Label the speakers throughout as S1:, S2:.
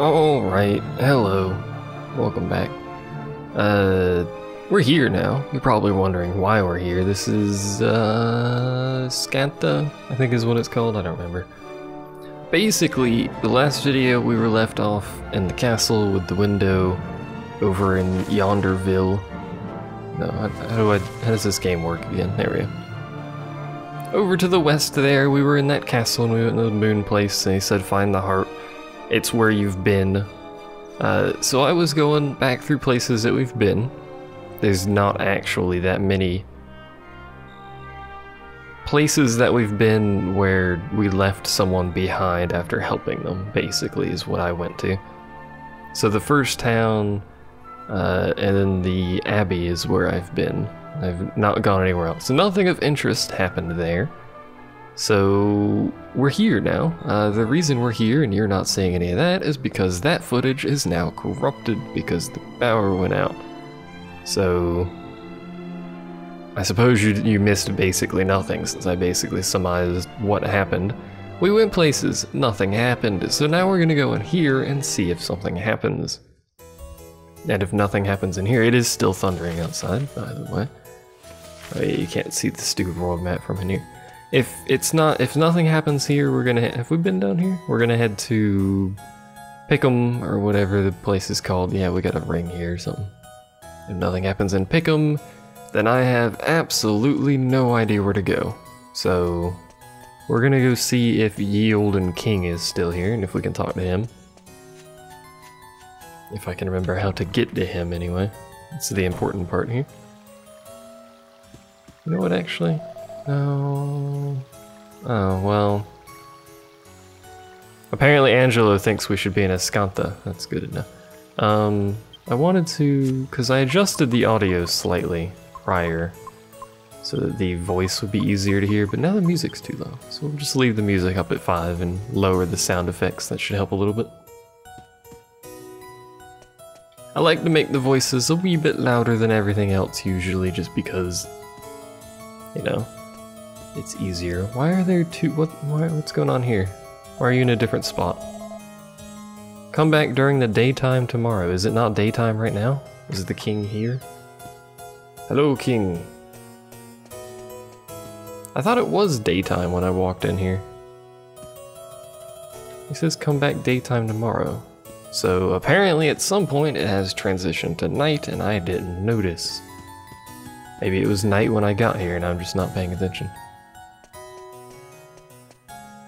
S1: Alright, hello. Welcome back. We're here now. You're probably wondering why we're here. This is, Scantha, I think is what it's called, I don't remember. Basically, the last video we were left off in the castle with the window over in Yonderville. No, how does this game work again? There we go. Over to the west there, we were in that castle and we went to the moon place and he said find the heart. It's where you've been. So I was going back through places that we've been. There's not actually that many places that we've been where we left someone behind after helping them, basically, is what I went to. So the first town, and then the Abbey is where I've been. I've not gone anywhere else. So nothing of interest happened there. So we're here now. The reason we're here and you're not seeing any of that is because that footage is now corrupted because the power went out. So I suppose you missed basically nothing since I basically surmised what happened. We went places, nothing happened, so now we're gonna go in here and see if something happens. And if nothing happens in here, it is still thundering outside, by the way. Oh yeah, you can't see the stupid world map from in here. If nothing happens here, we're gonna have we been down here? We're gonna head to Pick'em or whatever the place is called. Yeah, we got a ring here or something. If nothing happens in Pick'em, then I have absolutely no idea where to go. So we're gonna go see if Ye Olden King is still here and if we can talk to him. If I can remember how to get to him anyway. That's the important part here. You know what, actually? No. Oh, well. Apparently Angelo thinks we should be in Escanta. That's good enough. I wanted to, because I adjusted the audio slightly prior so that the voice would be easier to hear, but now the music's too low. So we'll just leave the music up at 5 and lower the sound effects. That should help a little bit. I like to make the voices a wee bit louder than everything else usually, just because, you know, it's easier. Why are there two? What's going on here? Why are you in a different spot? Come back during the daytime tomorrow. Is it not daytime right now? Is the king here? Hello, king. I thought it was daytime when I walked in here. He says come back daytime tomorrow. So apparently at some point it has transitioned to night and I didn't notice. Maybe it was night when I got here and I'm just not paying attention.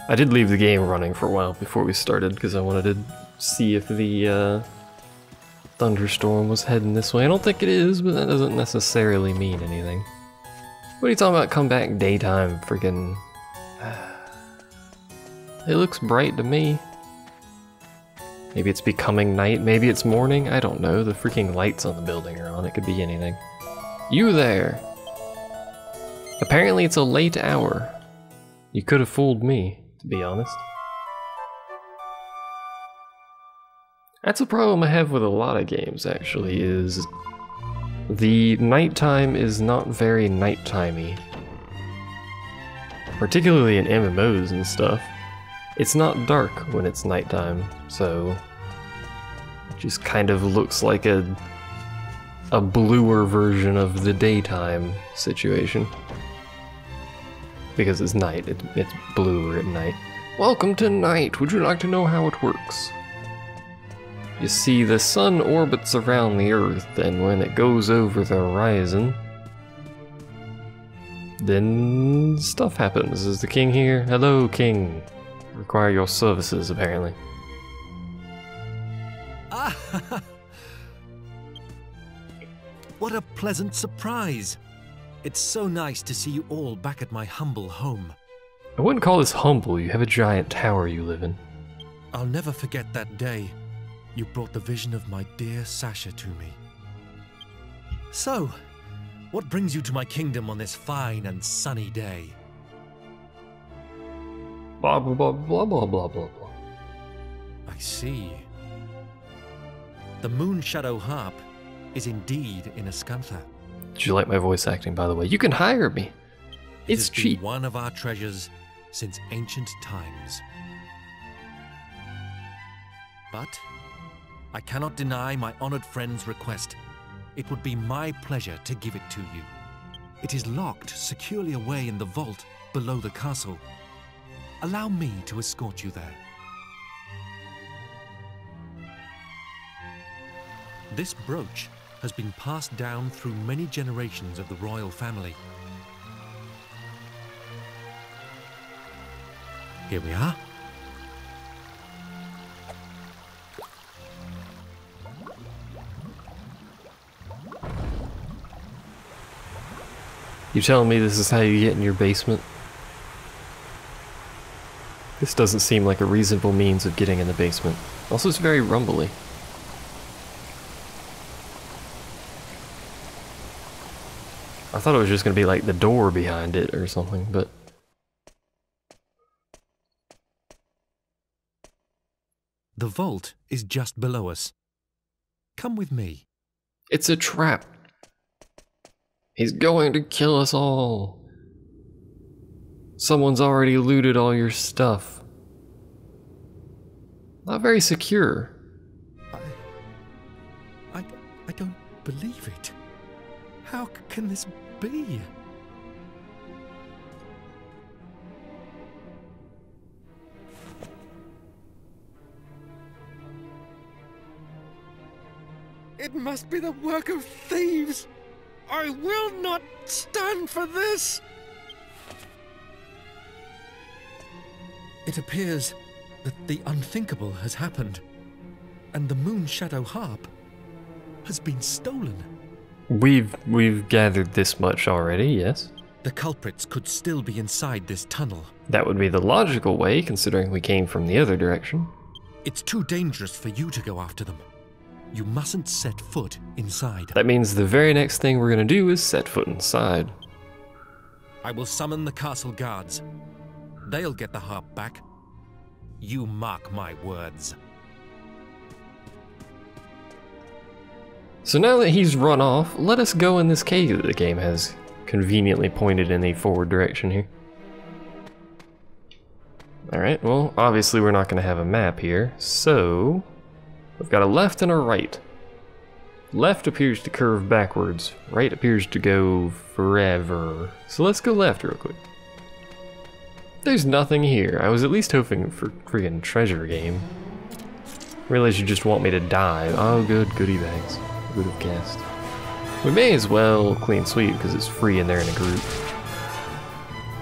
S1: I did leave the game running for a while before we started because I wanted to see if the thunderstorm was heading this way. I don't think it is, but that doesn't necessarily mean anything. What are you talking about? Come back daytime, freaking. It looks bright to me. Maybe it's becoming night, maybe it's morning, I don't know. The freaking lights on the building are on, it could be anything. You there! Apparently it's a late hour. You could have fooled me, to be honest. That's a problem I have with a lot of games, actually, is the nighttime is not very nighttimey. Particularly in MMOs and stuff. It's not dark when it's nighttime, so it just kind of looks like a bluer version of the daytime situation. Because it's night, it's bluer at night. Welcome to night, would you like to know how it works? You see, the sun orbits around the earth, and when it goes over the horizon, then stuff happens. Is the king here? Hello, king. Require your services, apparently.
S2: Ah! What a pleasant surprise! It's so nice to see you all back at my humble home.
S1: I wouldn't call this humble. You have a giant tower you live in.
S2: I'll never forget that day you brought the vision of my dear Sasha to me. So, what brings you to my kingdom on this fine and sunny day?
S1: Blah blah blah blah blah blah blah blah.
S2: I see. The Moon Shadow Harp is indeed in Escantha.
S1: Did you like my voice acting, by the way? You can hire me. It's cheap.
S2: One of our treasures since ancient times. But I cannot deny my honored friend's request. It would be my pleasure to give it to you. It is locked securely away in the vault below the castle. Allow me to escort you there. This brooch has been passed down through many generations of the royal family. Here we are.
S1: You telling me this is how you get in your basement? This doesn't seem like a reasonable means of getting in the basement. Also, it's very rumbly. I thought it was just gonna be like the door behind it or something, but...
S2: The vault is just below us. Come with me.
S1: It's a trap. He's going to kill us all. Someone's already looted all your stuff. Not very secure.
S2: I don't believe it. How can this be? It must be the work of thieves! I will not stand for this! It appears that the unthinkable has happened, and the Moon Shadow Harp has been stolen.
S1: We've gathered this much already, yes?
S2: The culprits could still be inside this tunnel.
S1: That would be the logical way, considering we came from the other direction.
S2: It's too dangerous for you to go after them. You mustn't set foot inside.
S1: That means the very next thing we're gonna do is set foot inside.
S2: I will summon the castle guards. They'll get the harp back. You mark my words.
S1: So now that he's run off, let us go in this cave that the game has conveniently pointed in a forward direction here. Alright, well, obviously we're not gonna have a map here, so... we've got a left and a right. Left appears to curve backwards. Right appears to go forever. So let's go left real quick. There's nothing here. I was at least hoping for friggin' treasure game. Realize you just want me to die. Oh good, goodie bags. Would have guessed. We may as well clean sweep because it's free in there in a group.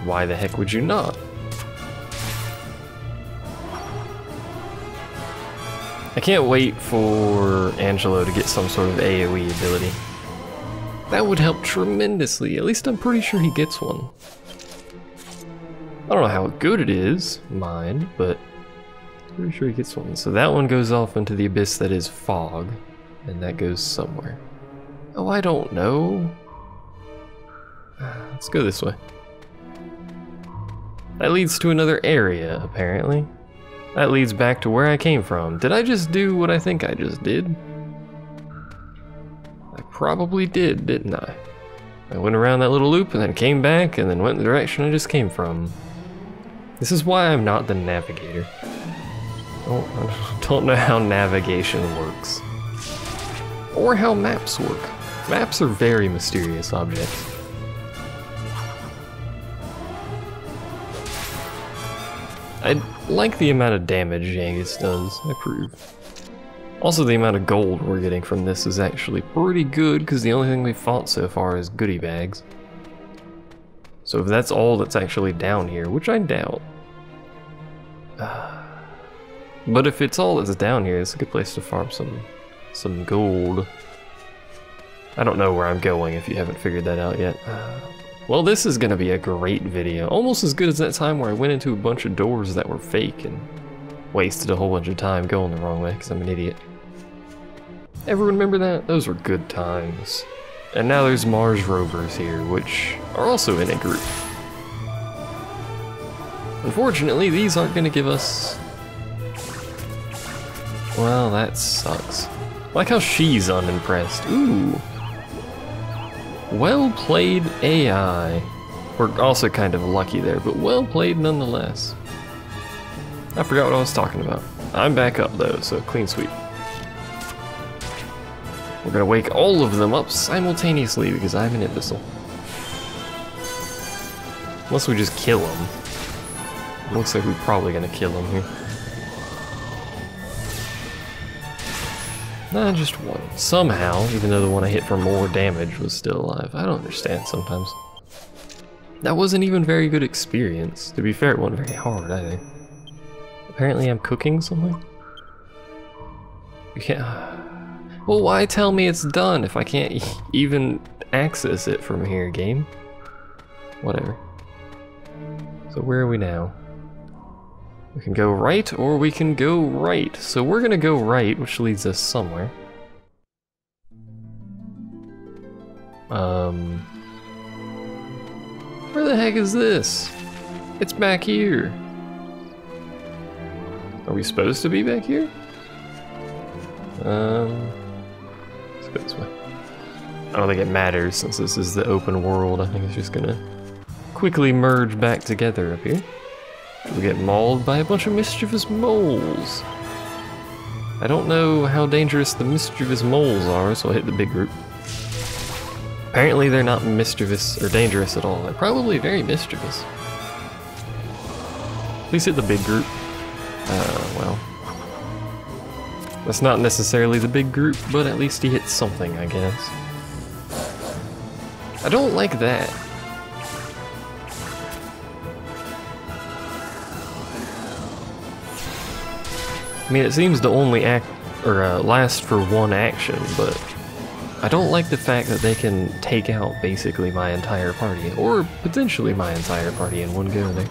S1: Why the heck would you not? I can't wait for Angelo to get some sort of AoE ability. That would help tremendously. At least I'm pretty sure he gets one. I don't know how good it is, mine, but I'm pretty sure he gets one. So that one goes off into the abyss that is fog, and that goes somewhere. Oh, I don't know. Let's go this way. That leads to another area, apparently. That leads back to where I came from. Did I just do what I think I just did? I probably did, didn't I? I went around that little loop and then came back and then went in the direction I just came from. This is why I'm not the navigator. I don't know how navigation works. Or how maps work. Maps are very mysterious objects. I like the amount of damage Yangus does, I approve. Also, the amount of gold we're getting from this is actually pretty good, because the only thing we've fought so far is goodie bags. So if that's all that's actually down here, which I doubt. But if it's all that's down here, it's a good place to farm some gold. I don't know where I'm going if you haven't figured that out yet. Well, this is gonna be a great video. Almost as good as that time where I went into a bunch of doors that were fake and wasted a whole bunch of time going the wrong way because I'm an idiot. Everyone remember that? Those were good times. And now there's Mars rovers here, which are also in a group. Unfortunately, these aren't gonna give us... Well, that sucks. I like how she's unimpressed. Ooh. Well played, AI. We're also kind of lucky there, but well played nonetheless. I forgot what I was talking about. I'm back up though, so clean sweep. We're gonna wake all of them up simultaneously because I'm an imbecile. Unless we just kill them. Looks like we're probably gonna kill them here. Nah, just one. Somehow, even though the one I hit for more damage was still alive. I don't understand sometimes. That wasn't even very good experience. To be fair, it wasn't very hard either. Apparently I'm cooking something? You can't... Well, why tell me it's done if I can't even access it from here, game? Whatever. So where are we now? We can go right, or we can go right. So we're gonna go right, which leads us somewhere. Where the heck is this? It's back here. Are we supposed to be back here? Let's go this way. I don't think it matters since this is the open world. I think it's just gonna quickly merge back together up here. We get mauled by a bunch of mischievous moles. I don't know how dangerous the mischievous moles are, so I hit the big group. Apparently they're not mischievous or dangerous at all. They're probably very mischievous. Please hit the big group. Well. That's not necessarily the big group, but at least he hit something, I guess. I don't like that. I mean, it seems to only act or last for one action, but I don't like the fact that they can take out basically my entire party, or potentially my entire party in one go there.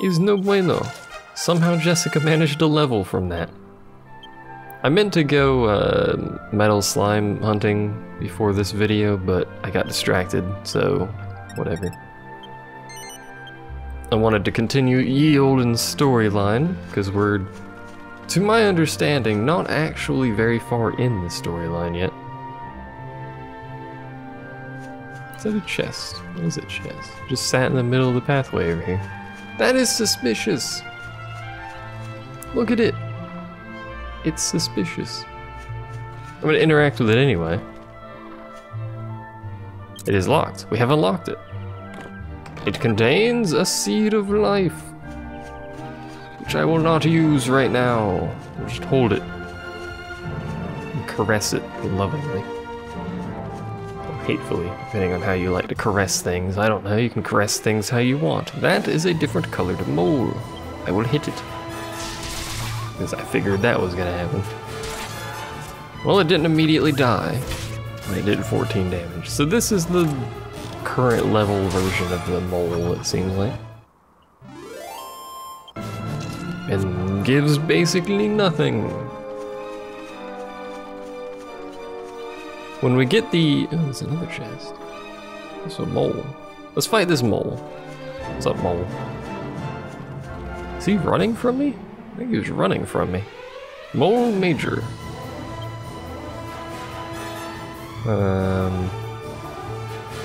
S1: Is no bueno. Somehow Jessica managed to level from that. I meant to go metal slime hunting before this video, but I got distracted, so whatever. I wanted to continue ye olden storyline, because we're, to my understanding, not actually very far in the storyline yet. Is that a chest? What is a chest? Just sat in the middle of the pathway over here. That is suspicious! Look at it! It's suspicious. I'm gonna interact with it anyway. It is locked. We have unlocked it. It contains a seed of life, which I will not use right now. I'll just hold it and caress it lovingly. Or hatefully, depending on how you like to caress things. I don't know, you can caress things how you want. That is a different colored mole. I will hit it. Because I figured that was gonna happen. Well, it didn't immediately die, but it did 14 damage. So this is the current level version of the mole, it seems like. And gives basically nothing. When we get the... oh, there's another chest. There's a mole. Let's fight this mole. What's up, mole? Is he running from me? I think he was running from me. Mole Major.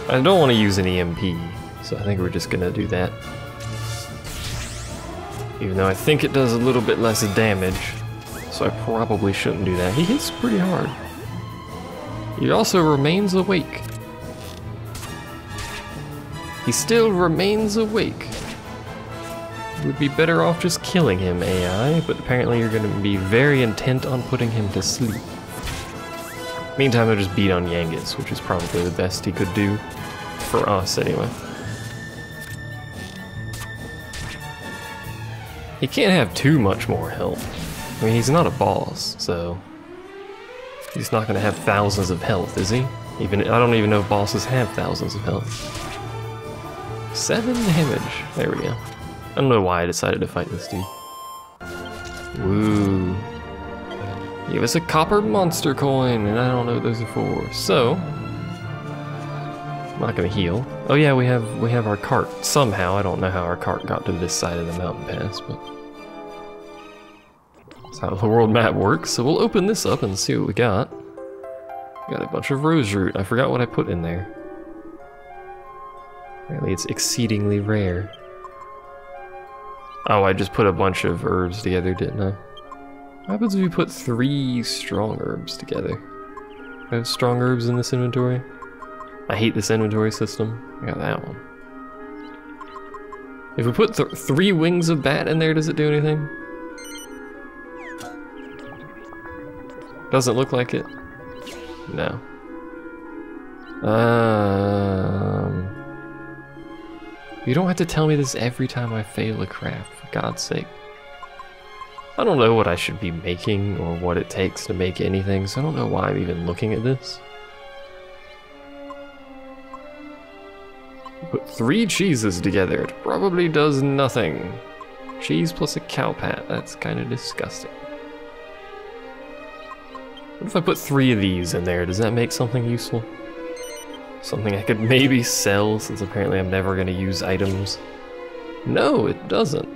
S1: I don't want to use an EMP, so I think we're just gonna do that. Even though I think it does a little bit less damage, so I probably shouldn't do that. He hits pretty hard. He also remains awake. He still remains awake. Would be better off just killing him, AI, but apparently you're gonna be very intent on putting him to sleep. Meantime, I'll just beat on Yangus, which is probably the best he could do. For us, anyway. He can't have too much more health. I mean, he's not a boss, so... he's not gonna have thousands of health, is he? I don't even know if bosses have thousands of health. 7 damage. There we go. I don't know why I decided to fight this dude. Woo. Give us a copper monster coin, and I don't know what those are for. So, I'm not gonna heal. Oh yeah, we have our cart. Somehow, I don't know how our cart got to this side of the mountain pass, but that's how the world map works. So we'll open this up and see what we got. We got a bunch of rose root. I forgot what I put in there. Apparently it's exceedingly rare. Oh, I just put a bunch of herbs together, didn't I? What happens if you put 3 strong herbs together? I have strong herbs in this inventory. I hate this inventory system. I got that one. If we put 3 wings of bat in there, does it do anything? Doesn't look like it. No. You don't have to tell me this every time I fail a craft, for God's sake. I don't know what I should be making or what it takes to make anything, so I don't know why I'm even looking at this. Put 3 cheeses together, it probably does nothing. Cheese plus a cow pat, that's kind of disgusting. What if I put 3 of these in there? Does that make something useful? Something I could maybe sell, since apparently I'm never going to use items. No, it doesn't.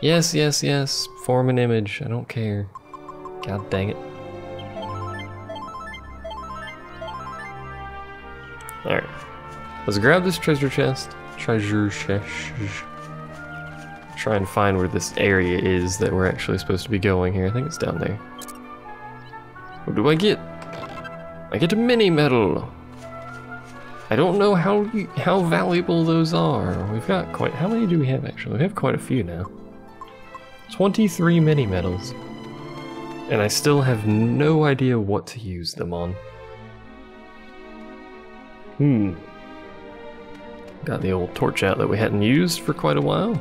S1: Yes, yes, yes. Form an image. I don't care. God dang it. Alright. Let's grab this treasure chest. Treasure chest. Try and find where this area is that we're actually supposed to be going here. I think it's down there. What do I get? I get a mini medal. I don't know how valuable those are. We've got quite... How many do we have actually? We have quite a few now. 23 mini medals. And I still have no idea what to use them on. Got the old torch out that we hadn't used for quite a while.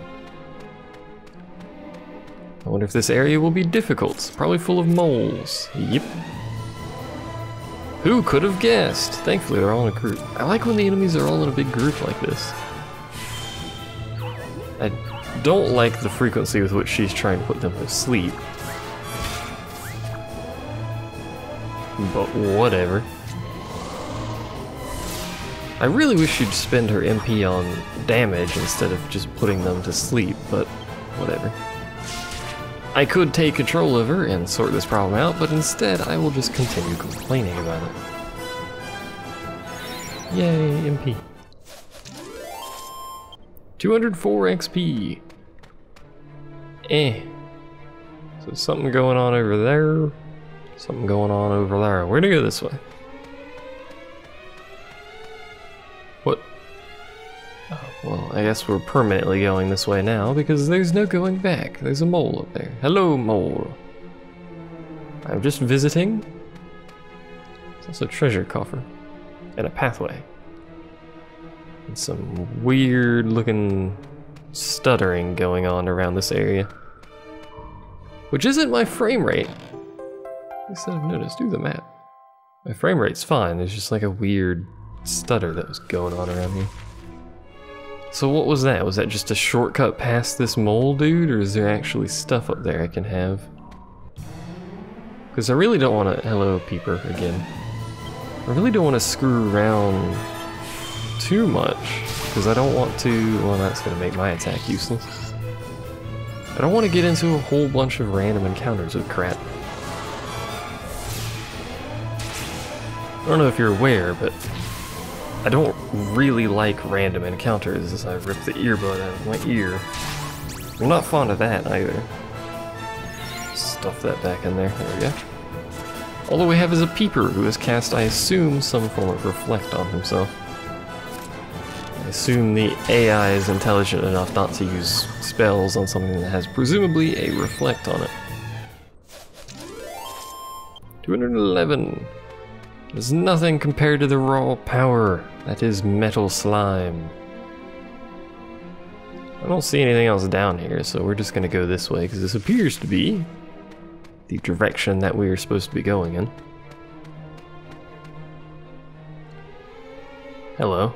S1: I wonder if this area will be difficult. It's probably full of moles. Yep. Who could have guessed? Thankfully they're all in a group. I like when the enemies are all in a big group like this. I don't like the frequency with which she's trying to put them to sleep. But whatever. I really wish she'd spend her MP on damage instead of just putting them to sleep, but whatever. I could take control of her and sort this problem out, but instead I will just continue complaining about it. Yay, MP. 204 XP. So something going on over there. Something going on over there. We're gonna go this way. What? Oh, well, I guess we're permanently going this way now because there's no going back. There's a mole up there. Hello, mole. I'm just visiting. There's also a treasure coffer and a pathway. And some weird looking stuttering going on around this area. Which isn't my frame rate. At least I've noticed. Do the map. My frame rate's fine. There's just like a weird stutter that was going on around here. So what was that? Was that just a shortcut past this mole dude, or is there actually stuff up there I can have? Because I really don't want to... Hello, peeper, again. I really don't want to screw around too much, because I don't want to... Well, that's going to make my attack useless. I don't want to get into a whole bunch of random encounters with crap. I don't know if you're aware, but I don't really like random encounters as I rip the earbud out of my ear. I'm not fond of that either. Stuff that back in there. There we go. All we have is a peeper who has cast, I assume, some form of reflect on himself. I assume the AI is intelligent enough not to use spells on something that has presumably a reflect on it. 211. There's nothing compared to the raw power that is metal slime. I don't see anything else down here, so we're just gonna go this way because this appears to be the direction that we are supposed to be going in. Hello.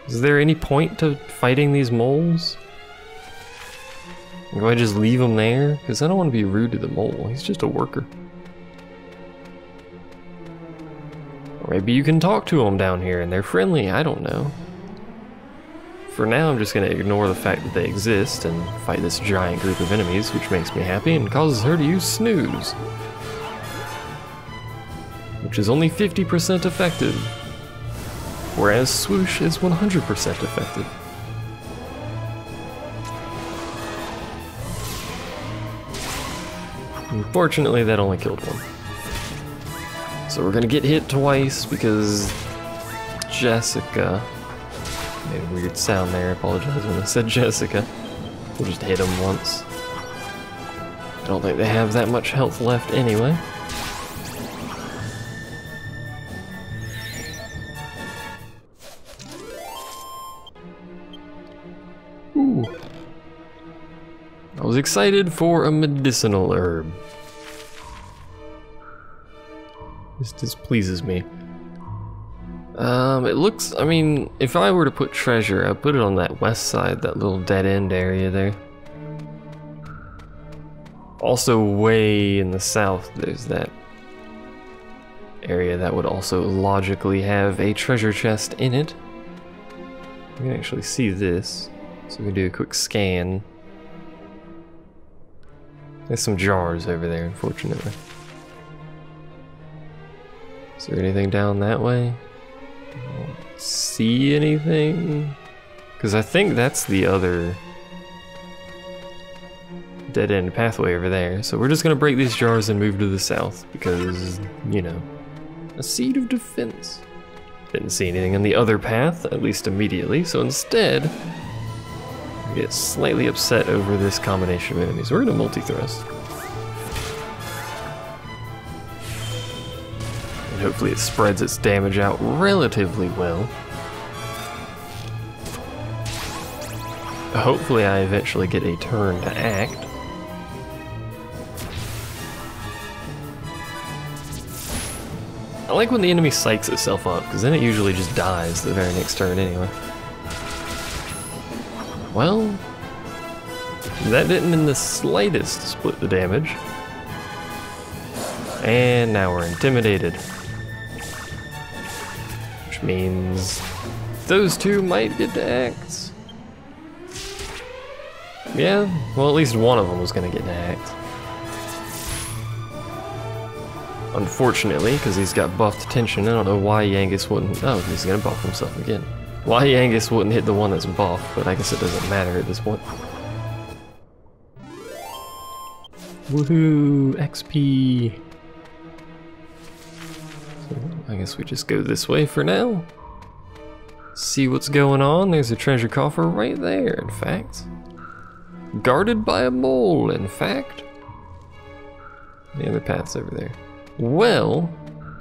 S1: Is there any point to fighting these moles? Do I just leave him there? Because I don't want to be rude to the mole. He's just a worker. Or maybe you can talk to them down here and they're friendly, I don't know. For now, I'm just going to ignore the fact that they exist and fight this giant group of enemies, which makes me happy and causes her to use snooze. Which is only 50% effective, whereas swoosh is 100% effective. Unfortunately, that only killed one. So we're gonna get hit twice because Jessica made a weird sound there. I apologize when I said Jessica. We'll just hit him once. I don't think they have that much health left anyway. Ooh. I was excited for a medicinal herb. This displeases me. It looks, I mean, if I were to put treasure, I'd put it on that west side, that little dead end area there. Also, way in the south, there's that area that would also logically have a treasure chest in it. We can actually see this, so we can do a quick scan. There's some jars over there, unfortunately. Is there anything down that way? I don't see anything. Because I think that's the other dead-end pathway over there. So we're just going to break these jars and move to the south. Because, you know, a seed of defense. Didn't see anything on the other path, at least immediately. So instead, we get slightly upset over this combination of enemies. We're going to multi-thrust. And hopefully it spreads its damage out relatively well. Hopefully I eventually get a turn to act. I like when the enemy psychs itself up, because then it usually just dies the very next turn anyway. Well, that didn't in the slightest split the damage. And now we're intimidated. Which means those two might get to act. Yeah, well, at least one of them was going to get to act. Unfortunately, because he's got buffed tension, I don't know why Yangus wouldn't... Oh, he's going to buff himself again. Why Yangus wouldn't hit the one that's buffed, but I guess it doesn't matter at this point. Woohoo! XP! So, I guess we just go this way for now. See what's going on. There's a treasure coffer right there, in fact. Guarded by a mole, in fact. The other path's over there. Well,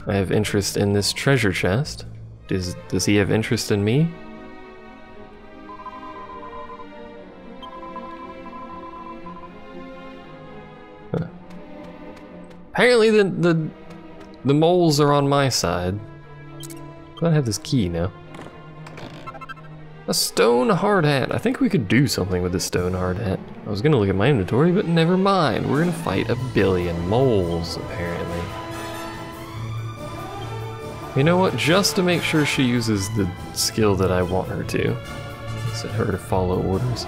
S1: I have interest in this treasure chest. Does he have interest in me? Huh. Apparently the moles are on my side. Glad I have this key now. A stone hard hat. I think we could do something with this stone hard hat. I was gonna look at my inventory, but never mind. We're gonna fight a billion moles, apparently. You know what? Just to make sure she uses the skill that I want her to. Set her to follow orders.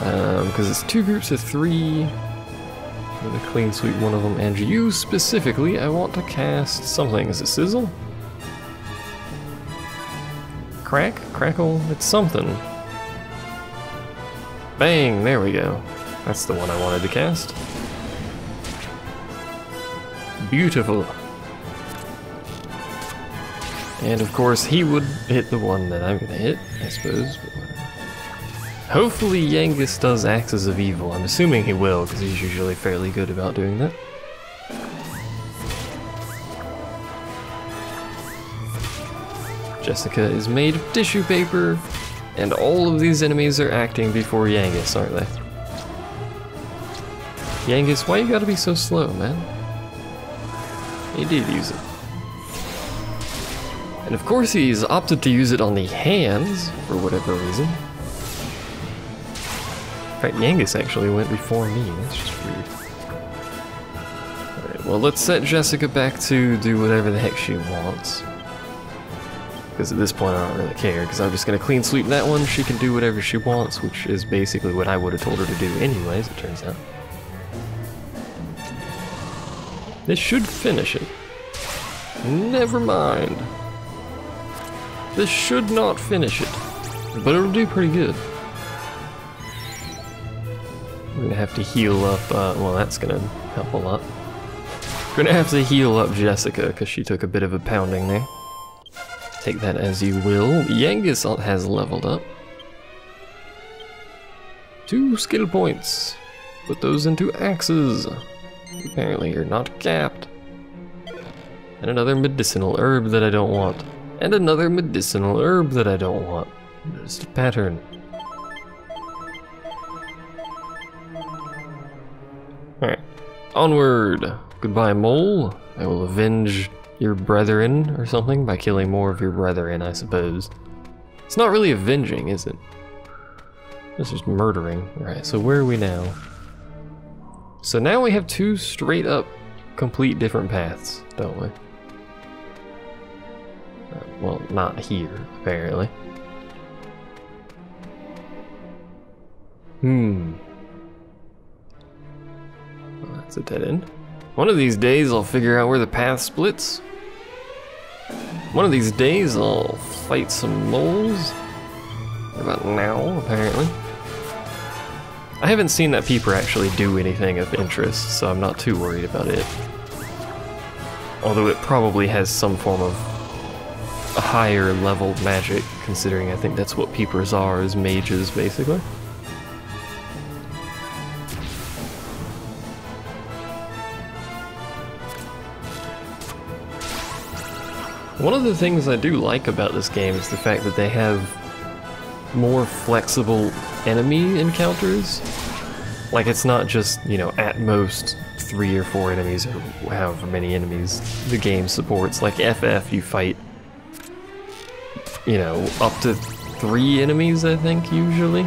S1: Because it's 2 groups of 3. I'm gonna clean sweep one of them, and you specifically, I want to cast something. Is it sizzle? Crack? Crackle? It's something. Bang! There we go. That's the one I wanted to cast. Beautiful. And of course he would hit the one that I'm gonna hit, I suppose. But whatever. Hopefully Yangus does Axes of Evil. I'm assuming he will, because he's usually fairly good about doing that. Jessica is made of tissue paper, and all of these enemies are acting before Yangus, aren't they? Yangus, why you gotta be so slow, man? He did use it. And of course he's opted to use it on the hands, for whatever reason. In fact, Yangus actually went before me, that's just weird. Alright, well let's set Jessica back to do whatever the heck she wants. Because at this point I don't really care, because I'm just going to clean sweep that one, she can do whatever she wants, which is basically what I would have told her to do anyways, it turns out. This should finish it. Never mind. This should not finish it, but it'll do pretty good. We're gonna have to heal up, well, that's gonna help a lot. We're gonna have to heal up Jessica, because she took a bit of a pounding there. Take that as you will. Yangus has leveled up. 2 skill points. Put those into axes. Apparently you're not capped. And another medicinal herb that I don't want. And another medicinal herb that I don't want. Just a pattern. Alright. Onward. Goodbye, mole. I will avenge your brethren or something by killing more of your brethren, I suppose. It's not really avenging, is it? It's just murdering. Alright, so where are we now? So now we have 2 straight up, complete different paths, don't we? Well, not here, apparently. Well, that's a dead end. One of these days I'll figure out where the path splits. One of these days I'll fight some moles. What about now, apparently? I haven't seen that peeper actually do anything of interest, so I'm not too worried about it. Although it probably has some form of a higher level magic, considering I think that's what peepers are, as mages, basically. One of the things I do like about this game is the fact that they have more flexible enemy encounters. Like, it's not just, you know, at most 3 or 4 enemies, or however many enemies the game supports. Like FF, you fight, you know, up to 3 enemies, I think, usually.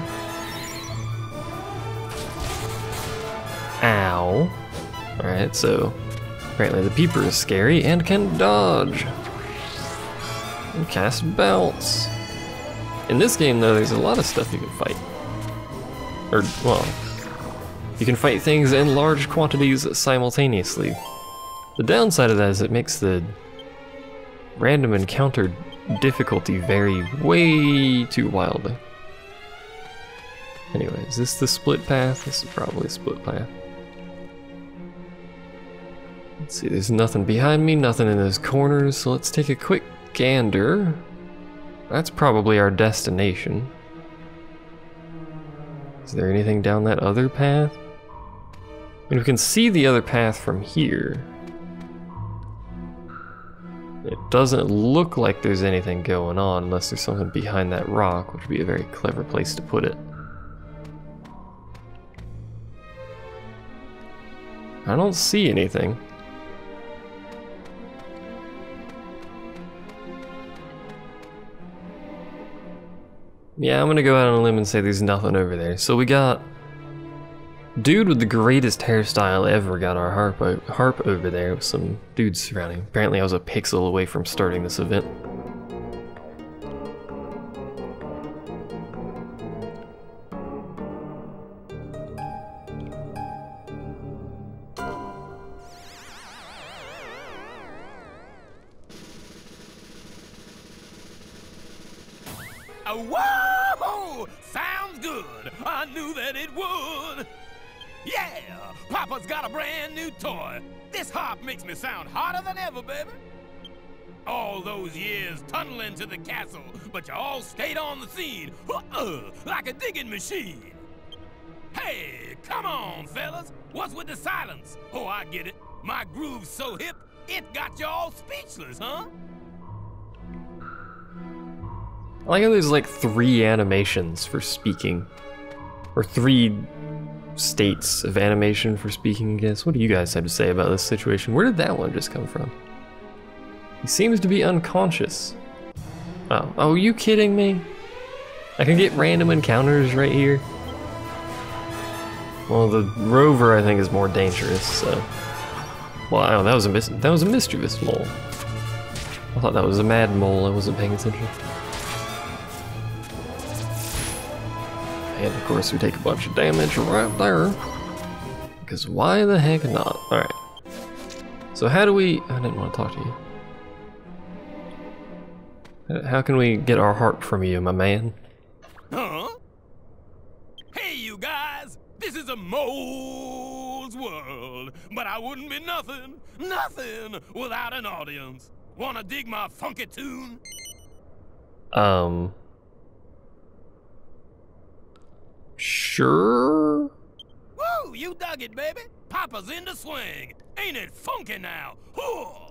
S1: Ow. Alright, so apparently the peeper is scary and can dodge. And cast bounce. In this game, though, there's a lot of stuff you can fight. Or, well, you can fight things in large quantities simultaneously. The downside of that is it makes the random encounter difficulty vary way too wildly. Anyway, is this the split path? This is probably a split path. Let's see, there's nothing behind me, nothing in those corners, so let's take a quick gander. That's probably our destination. Is there anything down that other path? I mean, we can see the other path from here. It doesn't look like there's anything going on unless there's something behind that rock, which would be a very clever place to put it. I don't see anything. Yeah, I'm gonna go out on a limb and say there's nothing over there. So we got dude with the greatest hairstyle ever got our harp over there with some dudes surrounding. Apparently I was a pixel away from starting this event.
S3: Whoa! Sounds good. I knew that it would. Yeah, Papa's got a brand new toy. This harp makes me sound hotter than ever, baby. All those years tunneling to the castle, but you all stayed on the scene, like a digging machine. Hey, come on, fellas. What's with the silence? Oh, I get it. My groove's so hip, it got you all speechless, huh?
S1: I like how there's like 3 animations for speaking. Or 3 states of animation for speaking, I guess. What do you guys have to say about this situation? Where did that one just come from? He seems to be unconscious. Oh, are you kidding me? I can get random encounters right here. Well, the rover I think is more dangerous, so. Well, I don't know, that was a mischievous mole. I thought that was a mad mole, I wasn't paying attention. And of course we take a bunch of damage right there. Because why the heck not? Alright. So how do we... I didn't want to talk to you. How can we get our harp from you, my man?
S3: Huh? Hey, you guys! This is a mole's world, but I wouldn't be nothing, nothing without an audience. Wanna dig my funky tune?
S1: Sure?
S3: Woo, you dug it, baby. Papa's in the swing. Ain't it funky now? Whoa!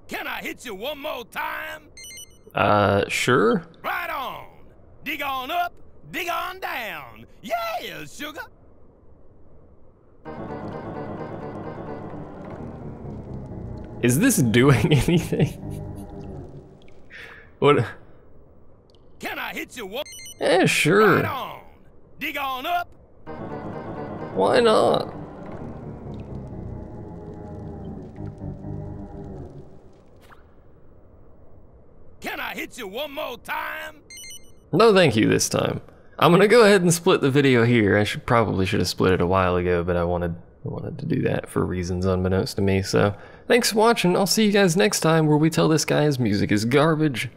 S3: Can I hit you one more time?
S1: Sure?
S3: Right on. Dig on up, dig on down. Yeah, sugar.
S1: Is this doing anything? What?
S3: Can I hit you one?
S1: Yeah, sure.
S3: Right on. Dig on up.
S1: Why not?
S3: Can I hit you one more time?
S1: No thank you this time. I'm gonna go ahead and split the video here. I probably should have split it a while ago, but I wanted to do that for reasons unbeknownst to me. So thanks for watching. I'll see you guys next time where we tell this guy his music is garbage.